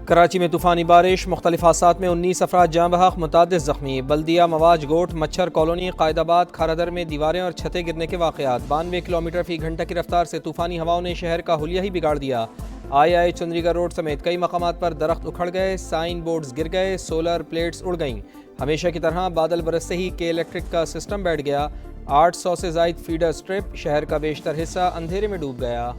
کراچی میں طوفانی بارش، مختلف حادثات میں 19 افراد جاں بحق، متعدد زخمی۔ بلدیہ مواج گوٹ، مچھر کالونی، قائد آباد، کھارادر میں دیواریں اور چھتیں گرنے کے واقعات۔ 92 کلومیٹر فی گھنٹہ کی رفتار سے طوفانی ہواؤں نے شہر کا حلیہ ہی بگاڑ دیا۔ آئی چندری گڑھ روڈ سمیت کئی مقامات پر درخت اکھڑ گئے، سائن بورڈز گر گئے، سولر پلیٹس اڑ گئیں۔ ہمیشہ کی طرح بادل برستے ہی کے الیکٹرک کا سسٹم بیٹھ گیا۔ 800 سے زائد فیڈر سٹرپ، شہر کا بیشتر حصہ اندھیرے میں ڈوب گیا۔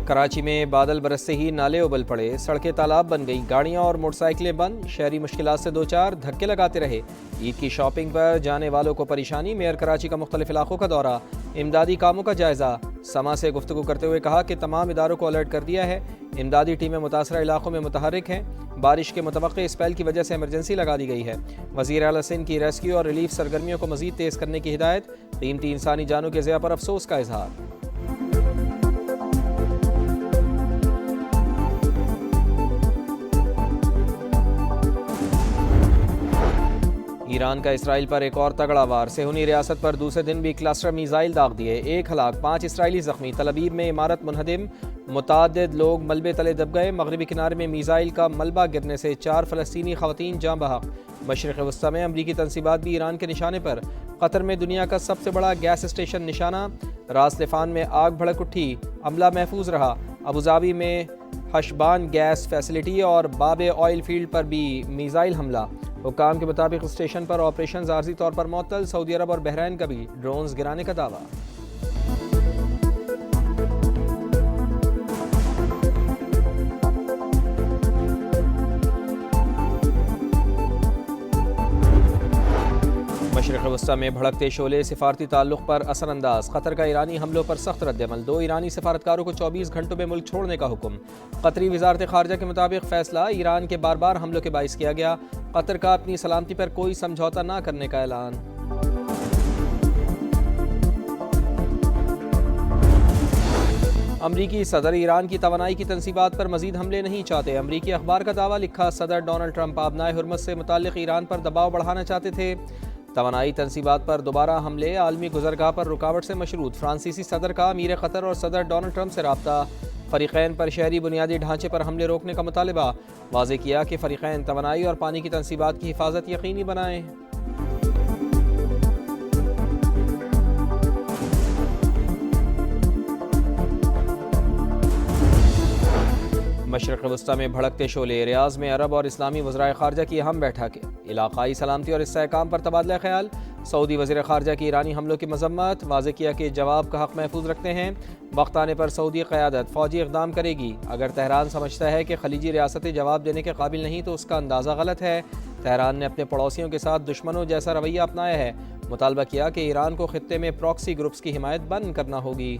کراچی میں بادل برستے ہی نالے ابل پڑے، سڑکیں تالاب بن گئیں، گاڑیاں اور موٹر سائیکلیں بند، شہری مشکلات سے دوچار، دھکے لگاتے رہے۔ عید کی شاپنگ پر جانے والوں کو پریشانی، میئر کراچی کا مختلف علاقوں کا دورہ، امدادی کاموں کا جائزہ۔ سما سے گفتگو کرتے ہوئے کہا کہ تمام اداروں کو الرٹ کر دیا ہے، امدادی ٹیمیں متاثرہ علاقوں میں متحرک ہیں، بارش کے متوقع اسپیل کی وجہ سے ایمرجنسی لگا دی گئی ہے۔ وزیر اعلیٰ سندھ کی ریسکیو اور ریلیف سرگرمیوں کو مزید تیز کرنے کی ہدایت، قیمتی انسانی جانوں کے ضیاع پر افسوس کا اظہار۔ ایران کا اسرائیل پر ایک اور تگڑا وار، صہیونی ریاست پر دوسرے دن بھی کلسٹر میزائل داغ دیے، 1 ہلاک، 5 اسرائیلی زخمی۔ تل ابیب میں عمارت منہدم، متعدد لوگ ملبے تلے دب گئے۔ مغربی کنارے میں میزائل کا ملبہ گرنے سے 4 فلسطینی خواتین جاں بحق۔ مشرق وسطی میں امریکی تنصیبات بھی ایران کے نشانے پر، قطر میں دنیا کا سب سے بڑا گیس اسٹیشن نشانہ، راس لفان میں آگ بھڑک اٹھی، عملہ محفوظ رہا۔ ابوظہبی میں حشبان گیس فیسلٹی اور باب آئل فیلڈ پر بھی میزائل حملہ۔ حکام کے مطابق اسٹیشن پر آپریشنز عارضی طور پر معطل، سعودی عرب اور بحرین کا بھی ڈرونز گرانے کا دعویٰ۔ مشرق وسطی میں بھڑکتے شعلے، سفارتی تعلق پر اثر انداز۔ قطر کا ایرانی حملوں پر سخت رد عمل، 2 ایرانی سفارتکاروں کو 24 گھنٹوں میں ملک چھوڑنے کا حکم۔ قطری وزارت خارجہ کے مطابق فیصلہ ایران کے بار بار حملوں کے باعث کیا گیا، قطر کا اپنی سلامتی پر کوئی سمجھوتہ نہ کرنے کا اعلان۔ امریکی صدر ایران کی توانائی کی تنصیبات پر مزید حملے نہیں چاہتے، امریکی اخبار کا دعویٰ، لکھا صدر ڈونلڈ ٹرمپ آبنائے حرمت سے متعلق ایران پر دباؤ بڑھانا چاہتے تھے۔ توانائی تنصیبات پر دوبارہ حملے عالمی گزرگاہ پر رکاوٹ سے مشروط، فرانسیسی صدر کا امیر قطر اور صدر ڈونلڈ ٹرمپ سے رابطہ، فریقین پر شہری بنیادی ڈھانچے پر حملے روکنے کا مطالبہ، واضح کیا کہ فریقین توانائی اور پانی کی تنصیبات کی حفاظت یقینی بنائیں۔ مشرق وسطی میں بھڑکتے شعلے، ریاض میں عرب اور اسلامی وزرائے خارجہ کی اہم بیٹھک، علاقائی سلامتی اور استحکام پر تبادلہ خیال۔ سعودی وزیر خارجہ کی ایرانی حملوں کی مذمت، واضح کیا کہ جواب کا حق محفوظ رکھتے ہیں، وقت آنے پر سعودی قیادت فوجی اقدام کرے گی۔ اگر تہران سمجھتا ہے کہ خلیجی ریاستیں جواب دینے کے قابل نہیں تو اس کا اندازہ غلط ہے۔ تہران نے اپنے پڑوسیوں کے ساتھ دشمنوں جیسا رویہ اپنایا ہے، مطالبہ کیا کہ ایران کو خطے میں پراکسی گروپس کی حمایت بند کرنا ہوگی۔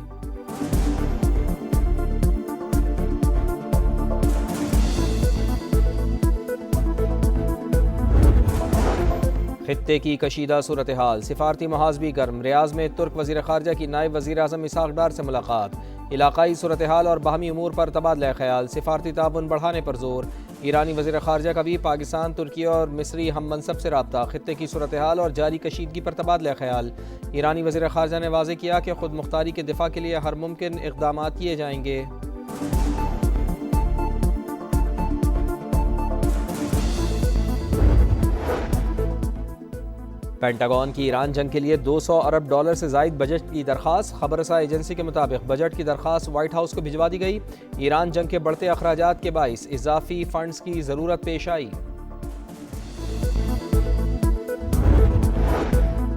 خطے کی کشیدہ صورتحال، سفارتی محاذ بھی گرم، ریاض میں ترک وزیر خارجہ کی نائب وزیر اعظم اسحاق ڈار سے ملاقات، علاقائی صورتحال اور باہمی امور پر تبادلہ خیال، سفارتی تعاون بڑھانے پر زور۔ ایرانی وزیر خارجہ کا بھی پاکستان، ترکی اور مصری ہم منصب سے رابطہ، خطے کی صورتحال اور جاری کشیدگی پر تبادلہ خیال۔ ایرانی وزیر خارجہ نے واضح کیا کہ خود مختاری کے دفاع کے لیے ہر ممکن اقدامات کیے جائیں گے۔ پینٹاگون کی ایران جنگ کے لیے $200 ارب سے زائد بجٹ کی درخواست، خبر رساں ایجنسی کے مطابق بجٹ کی درخواست وائٹ ہاؤس کو بھجوا دی گئی۔ ایران جنگ کے بڑھتے اخراجات کے باعث اضافی فنڈز کی ضرورت پیش آئی۔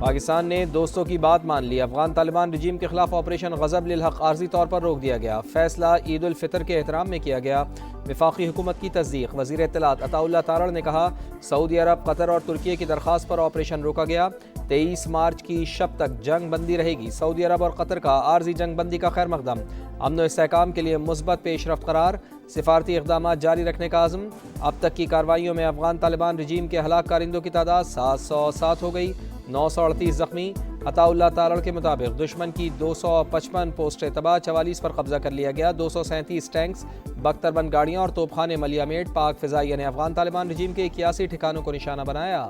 پاکستان نے دوستوں کی بات مان لی، افغان طالبان رجیم کے خلاف آپریشن غضب للحق عارضی طور پر روک دیا گیا، فیصلہ عید الفطر کے احترام میں کیا گیا۔ وفاقی حکومت کی تصدیق، وزیر اطلاعات عطا اللہ تارڑ نے کہا سعودی عرب، قطر اور ترکی کی درخواست پر آپریشن روکا گیا، 23 مارچ کی شب تک جنگ بندی رہے گی۔ سعودی عرب اور قطر کا عارضی جنگ بندی کا خیر مقدم، امن و استحکام کے لیے مثبت پیش رفت قرار، سفارتی اقدامات جاری رکھنے کا عزم۔ اب تک کی کارروائیوں میں افغان طالبان رجیم کے ہلاک کارندوں کی تعداد 707 ہو گئی، 938 زخمی۔ عطا اللہ تارڑ کے مطابق دشمن کی 255 پوسٹیں تباہ، 44 پر قبضہ کر لیا گیا، 237 ٹینکس، 72 بند گاڑیاں اور توپ خانے ملیا میٹ۔ پاک فضائیہ نے افغان طالبان رجیم کے 81 ٹھکانوں کو نشانہ بنایا۔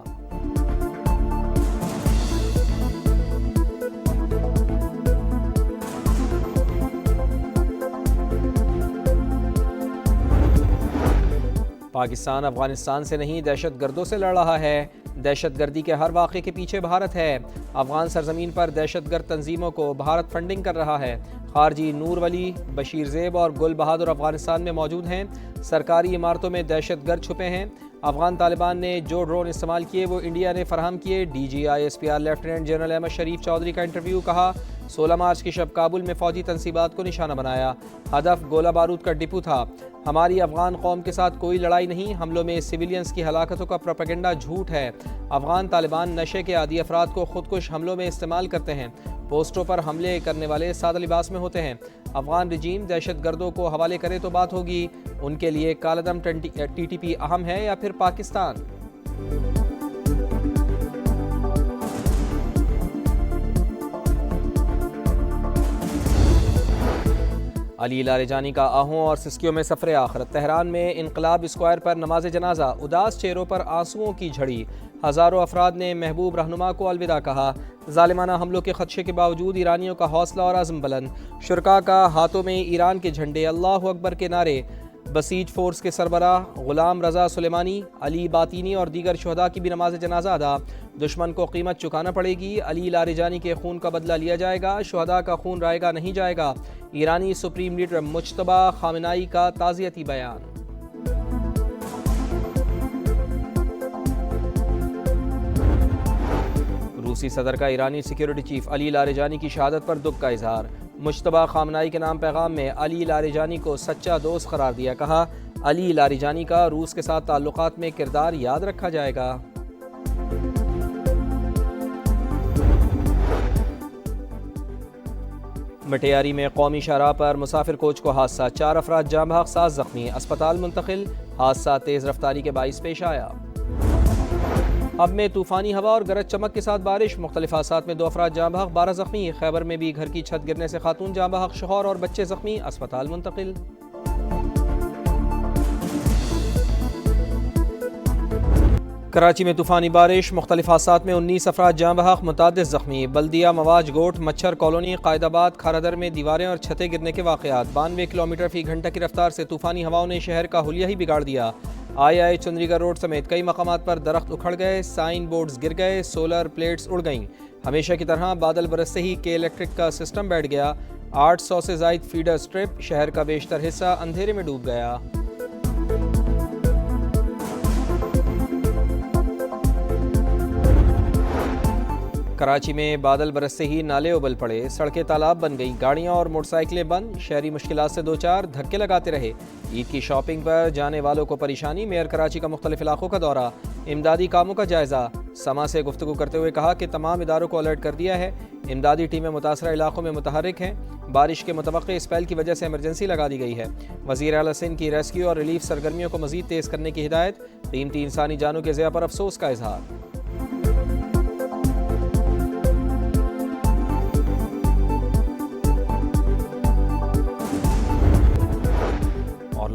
پاکستان افغانستان سے نہیں دہشت گردوں سے لڑ رہا ہے، دہشت گردی کے ہر واقعے کے پیچھے بھارت ہے، افغان سرزمین پر دہشت گرد تنظیموں کو بھارت فنڈنگ کر رہا ہے۔ خارجی نور ولی، بشیر زیب اور گل بہادر افغانستان میں موجود ہیں، سرکاری عمارتوں میں دہشت گرد چھپے ہیں۔ افغان طالبان نے جو ڈرون استعمال کیے وہ انڈیا نے فراہم کیے۔ D G I S P R lieutenant general Ahmed Sharif Chaudhry کا انٹرویو، کہا 16 مارچ کی شب کابل میں فوجی تنصیبات کو نشانہ بنایا، ہدف گولہ بارود کا ڈپو تھا۔ ہماری افغان قوم کے ساتھ کوئی لڑائی نہیں، حملوں میں سویلینز کی ہلاکتوں کا پروپیگنڈا جھوٹ ہے۔ افغان طالبان نشے کے عادی افراد کو خودکش حملوں میں استعمال کرتے ہیں، پوسٹوں پر حملے کرنے والے سادہ لباس میں ہوتے ہیں۔ افغان رجیم دہشت گردوں کو حوالے کرے تو بات ہوگی، ان کے لیے کالعدم ٹی ٹی پی اہم ہے یا پھر پاکستان؟ علی لاریجانی کا آہوں اور سسکیوں میں سفر آخرت۔ تہران میں انقلاب اسکوائر پر نماز جنازہ، اداس چہروں پر آنسوؤں کی جھڑی، ہزاروں افراد نے محبوب رہنما کو الوداع کہا۔ ظالمانہ حملوں کے خدشے کے باوجود ایرانیوں کا حوصلہ اور عزم بلند، شرکاء کا ہاتھوں میں ایران کے جھنڈے، اللہ اکبر کے نعرے۔ بسیج فورس کے سربراہ غلام رضا سلیمانی، علی باطینی اور دیگر شہداء کی بھی نماز جنازہ ادا۔ دشمن کو قیمت چکانا پڑے گی، علی لاریجانی کے خون کا بدلہ لیا جائے گا، شہداء کا خون رائے گا نہیں جائے گا۔ ایرانی سپریم لیڈر مجتبی خامنائی کا تعزیتی بیان۔ روسی صدر کا ایرانی سیکیورٹی چیف علی لاریجانی کی شہادت پر دکھ کا اظہار۔ مجتبی خامنائی کے نام پیغام میں علی لاریجانی کو سچا دوست قرار دیا، کہا علی لاریجانی کا روس کے ساتھ تعلقات میں کردار یاد رکھا جائے گا۔ مٹیاری میں قومی شاہراہ پر مسافر کوچ کو حادثہ، 4 افراد جاں بحق، 7 زخمی، اسپتال منتقل۔ حادثہ تیز رفتاری کے باعث پیش آیا۔ اب میں طوفانی ہوا اور گرج چمک کے ساتھ بارش، مختلف حادثات میں 2 افراد جاں بحق، 12 زخمی۔ خیبر میں بھی گھر کی چھت گرنے سے خاتون جاں بحق، شوہر اور بچے زخمی، اسپتال منتقل۔ کراچی میں طوفانی بارش، مختلف حادثات میں 19 افراد جاں بحق، متعدد زخمی۔ بلدیہ مواج گوٹ، مچھر کالونی، قائد آباد، کھارادر میں دیواریں اور چھتیں گرنے کے واقعات۔ 92 کلومیٹر فی گھنٹہ کی رفتار سے طوفانی ہواؤں نے شہر کا حلیہ ہی بگاڑ دیا۔ آئی چندری گڑھ روڈ سمیت کئی مقامات پر درخت اکھڑ گئے، سائن بورڈز گر گئے، سولر پلیٹس اڑ گئیں۔ ہمیشہ کی طرح بادل برستے ہی کے الیکٹرک کا سسٹم بیٹھ گیا۔ 800 سے زائد فیڈر سٹرپ، شہر کا بیشتر حصہ اندھیرے میں ڈوب گیا۔ کراچی میں بادل برستے ہی نالے ابل پڑے، سڑکیں تالاب بن گئیں، گاڑیاں اور موٹر سائیکلیں بند، شہری مشکلات سے دوچار، دھکے لگاتے رہے۔ عید کی شاپنگ پر جانے والوں کو پریشانی، میئر کراچی کا مختلف علاقوں کا دورہ، امدادی کاموں کا جائزہ۔ سما سے گفتگو کرتے ہوئے کہا کہ تمام اداروں کو الرٹ کر دیا ہے، امدادی ٹیمیں متاثرہ علاقوں میں متحرک ہیں، بارش کے متوقع اسپیل کی وجہ سے ایمرجنسی لگا دی گئی ہے۔ وزیر اعلیٰ سندھ کی ریسکیو اور ریلیف سرگرمیوں کو مزید تیز کرنے کی ہدایت، قیمتی انسانی جانوں کے ضیاع پر افسوس کا اظہار۔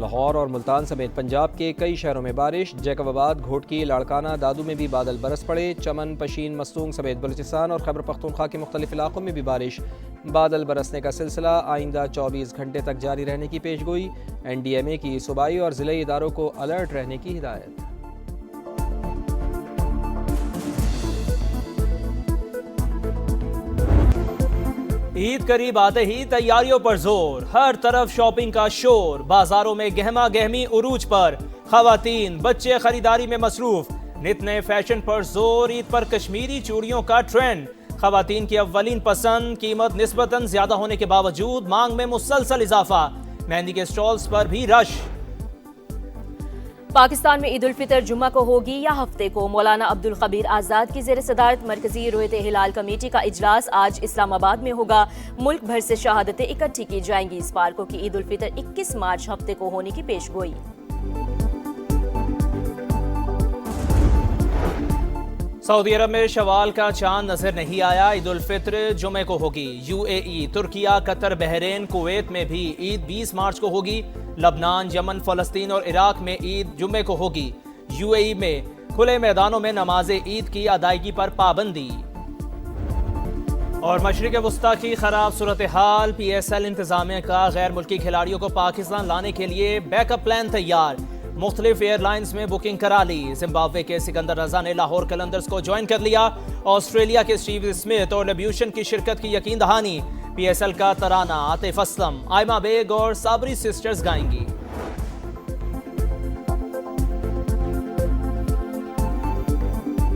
لاہور اور ملتان سمیت پنجاب کے کئی شہروں میں بارش، جیکب آباد، گھوٹکی، لاڑکانہ، دادو میں بھی بادل برس پڑے۔ چمن، پشین، مستونگ سمیت بلوچستان اور خیبر پختونخوا کے مختلف علاقوں میں بھی بارش، بادل برسنے کا سلسلہ آئندہ 24 گھنٹے تک جاری رہنے کی پیش گوئی۔ این ڈی ایم اے کی صوبائی اور ضلعی اداروں کو الرٹ رہنے کی ہدایت۔ عید قریب آتے ہی تیاریوں پر زور، ہر طرف شاپنگ کا شور، بازاروں میں گہما گہمی عروج پر، خواتین بچے خریداری میں مصروف، نت نئے فیشن پر زور، عید پر کشمیری چوڑیوں کا ٹرینڈ، خواتین کی اولین پسند، قیمت نسبتاً زیادہ ہونے کے باوجود مانگ میں مسلسل اضافہ، مہندی کے سٹالز پر بھی رش۔ پاکستان میں عید الفطر جمعہ کو ہوگی یا ہفتے کو؟ مولانا عبدالخبیر آزاد کی زیر صدارت مرکزی رویت ہلال کمیٹی کا اجلاس آج اسلام آباد میں ہوگا۔ ملک بھر سے شہادتیں اکٹھی کی جائیں گی۔ اس بار کو کی عید الفطر 21 مارچ ہفتے کو ہونے کی پیش گوئی۔ سعودی عرب میں شوال کا چاند نظر نہیں آیا، عید الفطر جمعے کو ہوگی۔ You a E, Türkiye, Qatar, Bahrain, Kuwait میں بھی عید 20 مارچ کو ہوگی۔ لبنان، یمن، فلسطین اور عراق میں عید جمعے کو ہوگی۔ یو اے ای میں کھلے میدانوں میں نماز عید کی ادائیگی پر پابندی۔ اور مشرق وسطیٰ کی خراب صورتحال، پی ایس ایل انتظامیہ کا غیر ملکی کھلاڑیوں کو پاکستان لانے کے لیے بیک اپ پلان تیار۔ مختلف ایئر لائنز میں بکنگ کرا لی. زمبابوے کے سکندر رضا نے لاہور قلندرز کو جوائن کر لیا. آسٹریلیا کے اسٹیو اسمتھ اور لیبیوشن کی شرکت کی یقین دہانی. PSL کا ترانہ عاطف اسلم، آئمہ بیگ اور صابری سسٹرز گائیں گی.